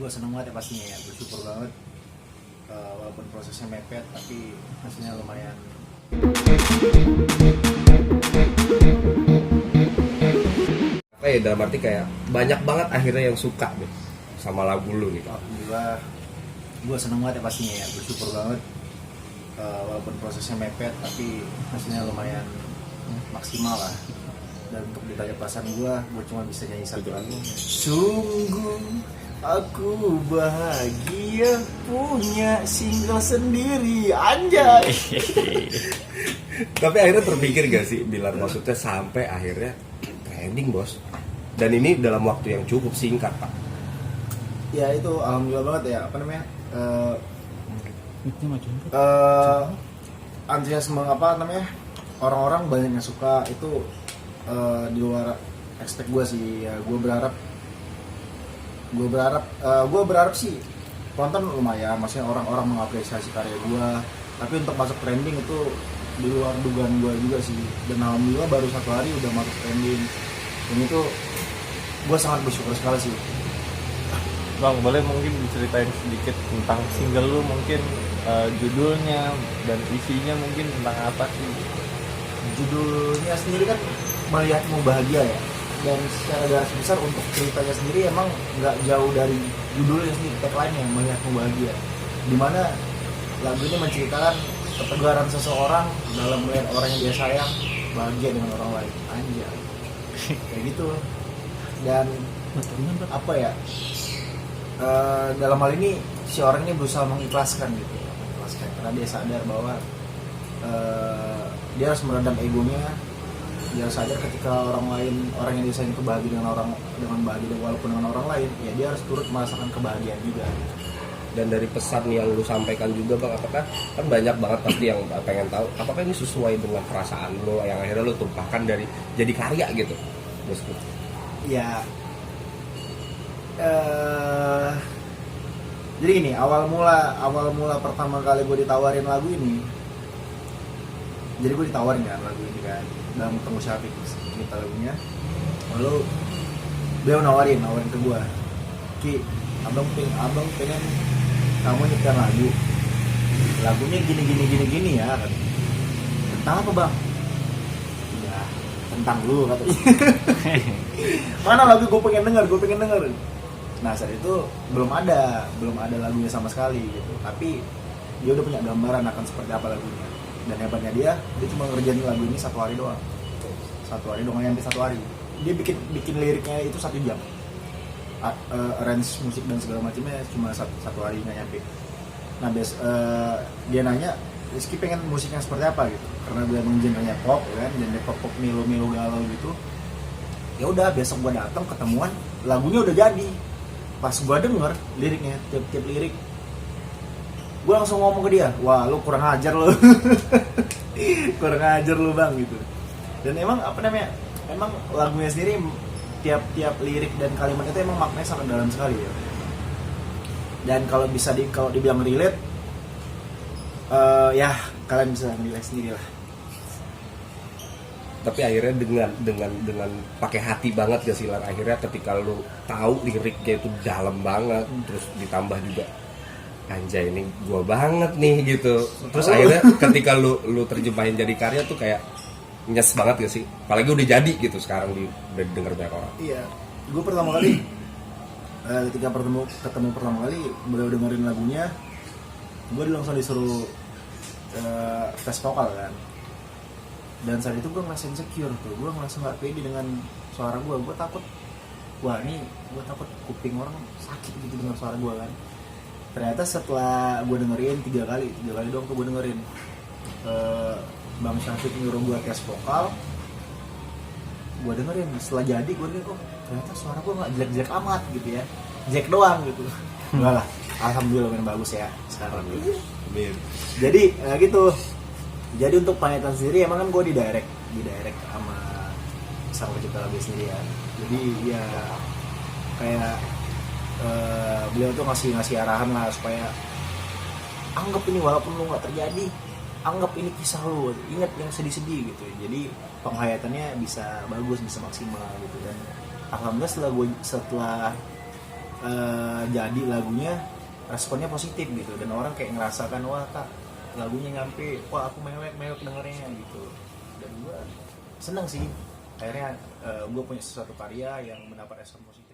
Gue seneng banget ya pastinya ya, bersyukur banget. Walaupun prosesnya mepet tapi hasilnya lumayan. Apa ya, dalam arti kayak banyak banget akhirnya yang suka deh sama lagu lu nih. Alhamdulillah, gue seneng banget ya pastinya ya, bersyukur banget. Walaupun prosesnya mepet tapi hasilnya lumayan maksimal lah. Dan untuk ditanya perasaan gue cuma bisa nyanyi satu lagu. Sungguh aku bahagia punya single sendiri, anjay. Tapi akhirnya terpikir gak sih Bilar, maksudnya sampai akhirnya trending bos, dan ini dalam waktu yang cukup singkat pak. Ya itu alhamdulillah banget ya, apa namanya, antusiasme apa namanya, orang-orang banyak yang suka itu di luar expect gue sih ya. Gue berharap sih penonton lumayan, maksudnya orang-orang mengapresiasi karya gue, tapi untuk masuk trending itu di luar dugaan gue juga sih. Dan alhamdulillah baru 1 hari udah masuk trending, dan itu gue sangat bersyukur sekali sih. Bang, boleh mungkin diceritain sedikit tentang single lu, mungkin judulnya dan isinya mungkin tentang apa sih? Judulnya sendiri kan Melihatmu Bahagia ya, dan secara garis besar untuk ceritanya sendiri emang nggak jauh dari judulnya sendiri, tagline-nya Melihatmu Bahagia, dimana lagu ini menceritakan ketegaran seseorang dalam melihat orang yang dia sayang bahagia dengan orang lain, anjay. Kayak gitu. Dan apa ya, dalam hal ini si orang ini berusaha mengikhlaskan gitu, karena dia sadar bahwa dia harus meredam egonya. Dia sadar ketika orang yang dia sayang itu bahagia dengan bahagia walaupun dengan orang lain, ya dia harus turut merasakan kebahagiaan juga. Dan dari pesan yang lu sampaikan juga bang, apakah kan banyak banget pasti yang pengen tahu apakah ini sesuai dengan perasaan lu yang akhirnya lu tumpahkan dari jadi karya gitu bosku? Ya, jadi gini, awal mula pertama kali gue ditawarin lagu ini, jadi gue ditawarin kan lagu ini kan dalam ketemu Syafiq kita lagunya, lalu dia nawarin ke gue, Ki, abang pengen kamu nyetir lagunya gini ya, kan. Tentang apa bang? Ya tentang lu katanya. Mana lagu gue pengen denger. Nah saat itu belum ada lagunya sama sekali gitu, tapi dia udah punya gambaran akan seperti apa lagunya. Dan hebatnya dia cuma ngerjain lagu ini 1 hari doang, nggak nyampe 1 hari. Dia bikin liriknya itu 1 jam, arrange musik dan segala macamnya cuma 1 hari, nggak nyampe. Nah dia nanya, Rizky pengen musiknya seperti apa gitu, karena dia genrenya pop kan, genre pop milo galau gitu. Ya udah, besok gua datang ketemuan, lagunya udah jadi. Pas gua denger liriknya, tiap lirik, gue langsung ngomong ke dia, wah lu kurang ajar lu. Kurang ajar lu bang gitu. Dan emang apa namanya, emang lagunya sendiri tiap lirik dan kalimat itu emang maknanya sangat dalam sekali ya. Dan kalau dibilang relate, ya kalian bisa nilai sendiri lah. Tapi akhirnya dengan pakai hati banget gak sih Lar, akhirnya ketika lu tahu liriknya itu dalam banget, terus ditambah juga anjay ini gua banget nih gitu. Terus akhirnya ketika lu terjemahin jadi karya tuh kayak nyes banget gak sih? Apalagi udah jadi gitu sekarang udah denger banyak orang. Iya, gue pertama kali ketika ketemu pertama kali beliau dengerin lagunya, gue langsung disuruh tes vokal kan. Dan saat itu gue ngerasa insecure tuh, gue ngerasa gak pede dengan suara gue takut, gue takut kuping orang sakit gitu dengar suara gue kan. Ternyata setelah gue dengerin 3 kali doang tuh gue dengerin, Bang Syafiq nyuruh gue tes vokal, gue dengerin, setelah jadi gue dengerin, oh ternyata suara gue gak jelek-jelek amat gitu ya, jelek doang gitu. Enggak lah, alhamdulillah main bagus ya sekarang gitu. Jadi gitu. Jadi untuk Pangetan sendiri emang kan gue di direct sama sang pencipta lagu sendiri ya. Jadi ya kayak beliau tuh ngasih arahan lah supaya anggap ini walaupun lu nggak terjadi, anggap ini kisah lu, ingat yang sedih-sedih gitu. Jadi penghayatannya bisa bagus, bisa maksimal gitu. Dan alhamdulillah setelah jadi lagunya responnya positif gitu, dan orang kayak ngerasakan wah kak lagunya nyampe, wah aku mewek dengernya gitu. Dan gue seneng sih akhirnya gue punya sesuatu karya yang mendapat respon positif.